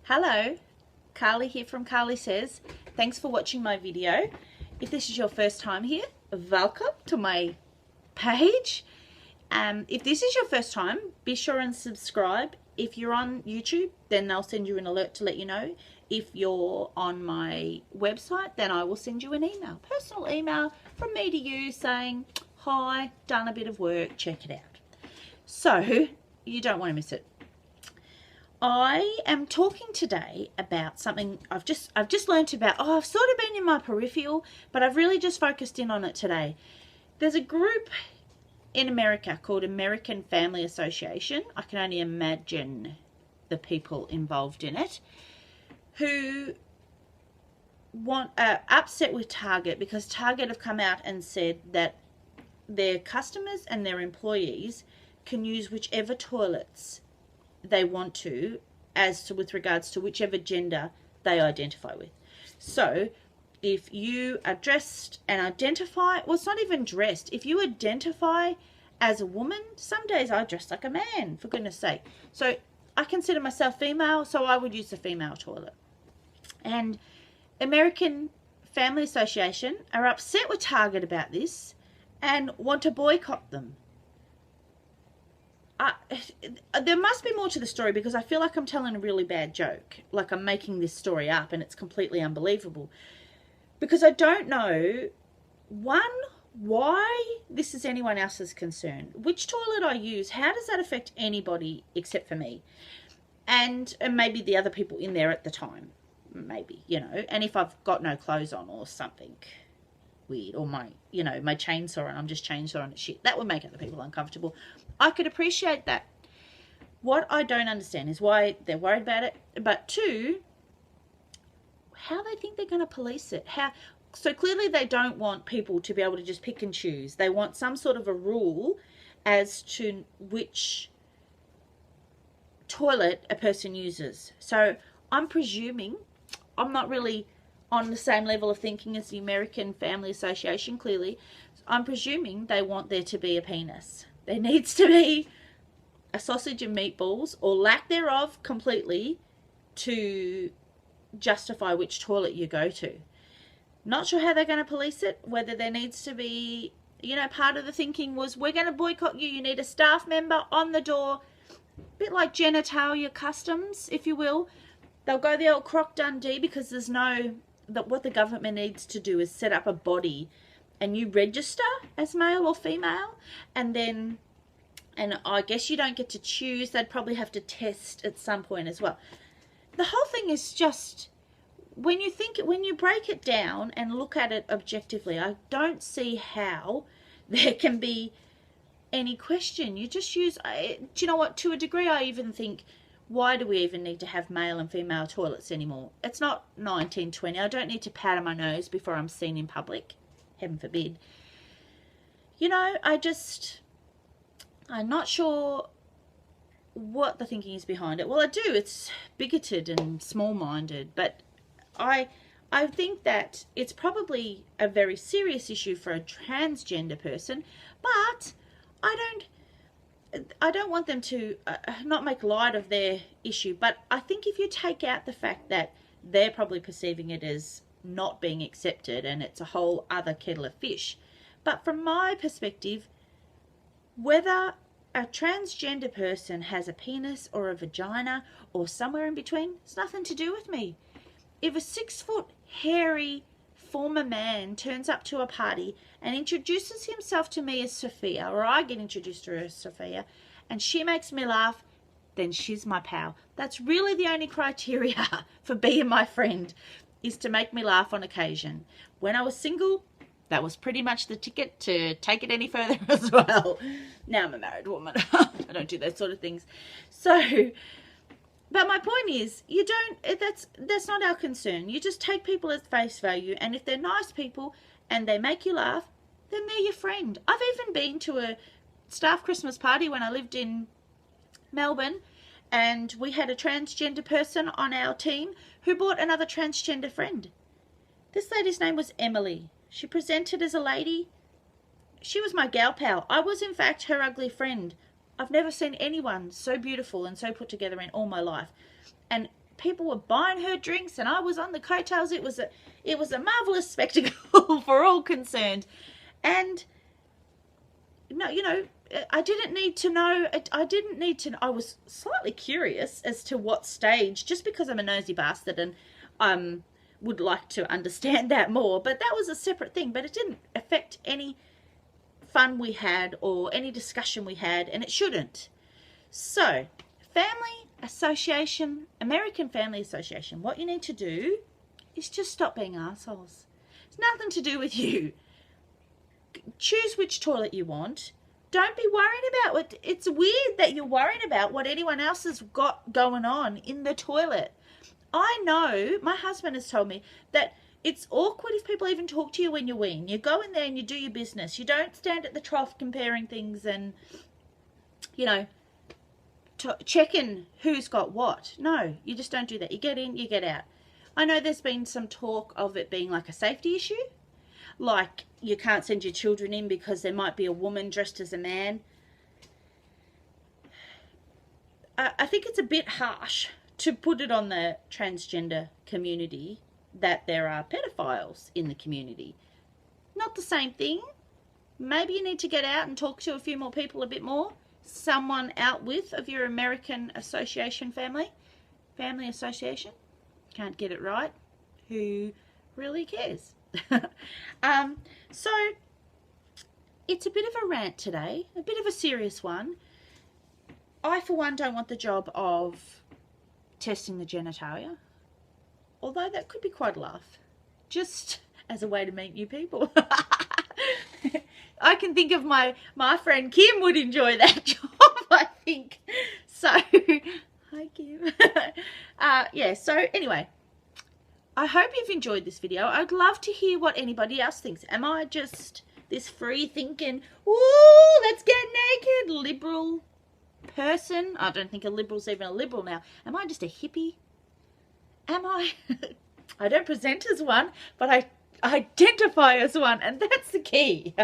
Hello, Carly here from Carly Says. Thanks for watching my video. If this is your first time here, welcome to my page. If this is your first time, be sure and subscribe. If you're on YouTube, then they'll send you an alert to let you know. If you're on my website, then I will send you an email, personal email from me to you saying, hi, done a bit of work, check it out. So you don't want to miss it. I am talking today about something I've just learnt about. I've sort of been in my peripheral, but I've really just focused in on it today. There's a group in America called American Family Association. I can only imagine the people involved in it who upset with Target because Target have come out and said that their customers and their employees can use whichever toilets they want to, with regards to whichever gender they identify with. So if you are dressed and identify, well, it's not even dressed, if you identify as a woman, some days I dress like a man, for goodness sake. So I consider myself female, so I would use the female toilet. And American Family Association are upset with Target about this and want to boycott them. There must be more to the story because I feel like I'm telling a really bad joke, like I'm making this story up and it's completely unbelievable, because I don't know, one, why this is anyone else's concern. Which toilet I use, how does that affect anybody except for me and maybe the other people in there at the time, maybe, you know, and if I've got no clothes on or something weird, or my chainsaw and I'm just chainsawing at shit, that would make other people uncomfortable. I could appreciate that. What I don't understand is why they're worried about it, but two, how they think they're going to police it. So clearly they don't want people to be able to just pick and choose. They want some sort of a rule as to which toilet a person uses. So I'm presuming, I'm not really on the same level of thinking as the American Family Association, clearly. I'm presuming they want there to be a penis. There needs to be a sausage and meatballs, or lack thereof completely, to justify which toilet you go to. Not sure how they're going to police it, whether there needs to be, part of the thinking was, we're going to boycott you, you need a staff member on the door, a bit like genitalia customs, if you will. They'll go the old Croc Dundee, because there's what the government needs to do is set up a body and you register as male or female, and I guess you don't get to choose. They'd probably have to test at some point as well. The whole thing is just, when you break it down and look at it objectively, I don't see how there can be any question. You just use, do you know what, to a degree I even think, why do we even need to have male and female toilets anymore? It's not 1920. I don't need to powder my nose before I'm seen in public. Heaven forbid. I'm not sure what the thinking is behind it. Well, I do. It's bigoted and small-minded, but I think that it's probably a very serious issue for a transgender person, but I don't want them to not make light of their issue, but I think if you take out the fact that they're probably perceiving it as not being accepted and it's a whole other kettle of fish. But from my perspective, whether a transgender person has a penis or a vagina or somewhere in between, it's nothing to do with me. If a 6-foot hairy former man turns up to a party and introduces himself to me as Sophia, or I get introduced to her as Sophia, and she makes me laugh, then she's my pal. That's really the only criteria for being my friend, is to make me laugh on occasion. When I was single, that was pretty much the ticket to take it any further as well. Now I'm a married woman. I don't do those sort of things. So, but my point is, that's not our concern. You just take people at face value, and if they're nice people and they make you laugh, then they're your friend. I've even been to a staff Christmas party when I lived in Melbourne, and we had a transgender person on our team who brought another transgender friend. This lady's name was Emily. She presented as a lady. She was my gal pal. I was, in fact, her ugly friend. I've never seen anyone so beautiful and so put together in all my life. And people were buying her drinks and I was on the coattails. It was a marvelous spectacle for all concerned. And no, you know, I didn't need to know. I was slightly curious as to what stage, just because I'm a nosy bastard and would like to understand that more. But that was a separate thing. But it didn't affect any fun we had or any discussion we had, and it shouldn't. So, Family Association, American Family Association, what you need to do is just stop being assholes. It's nothing to do with you. Choose which toilet you want. Don't be worried about what. It's weird that you're worried about what anyone else has got going on in the toilet. I know, my husband has told me that it's awkward if people even talk to you when you're weeing. You go in there and you do your business. You don't stand at the trough comparing things and, you know, checking who's got what. No, you just don't do that. You get in, you get out. I know there's been some talk of it being like a safety issue. Like, you can't send your children in because there might be a woman dressed as a man. I think it's a bit harsh to put it on the transgender community that there are pedophiles in the community. Not the same thing. Maybe you need to get out and talk to a few more people a bit more. Someone out with of your American Association family association. Can't get it right. Who really cares? So it's a bit of a rant today, a bit of a serious one. I, for one, don't want the job of testing the genitalia, although that could be quite a laugh, just as a way to meet new people. I can think of my friend Kim would enjoy that job, I think. So, hi Kim. Yeah, so anyway, I hope you've enjoyed this video. I'd love to hear what anybody else thinks. Am I just this free thinking, ooh, let's get naked, liberal person? I don't think a liberal's even a liberal now. Am I just a hippie? Am I? I don't present as one, but I identify as one, and that's the key.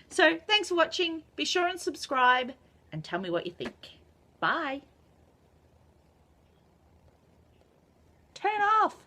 So thanks for watching. Be sure and subscribe and tell me what you think. Bye. Turn off.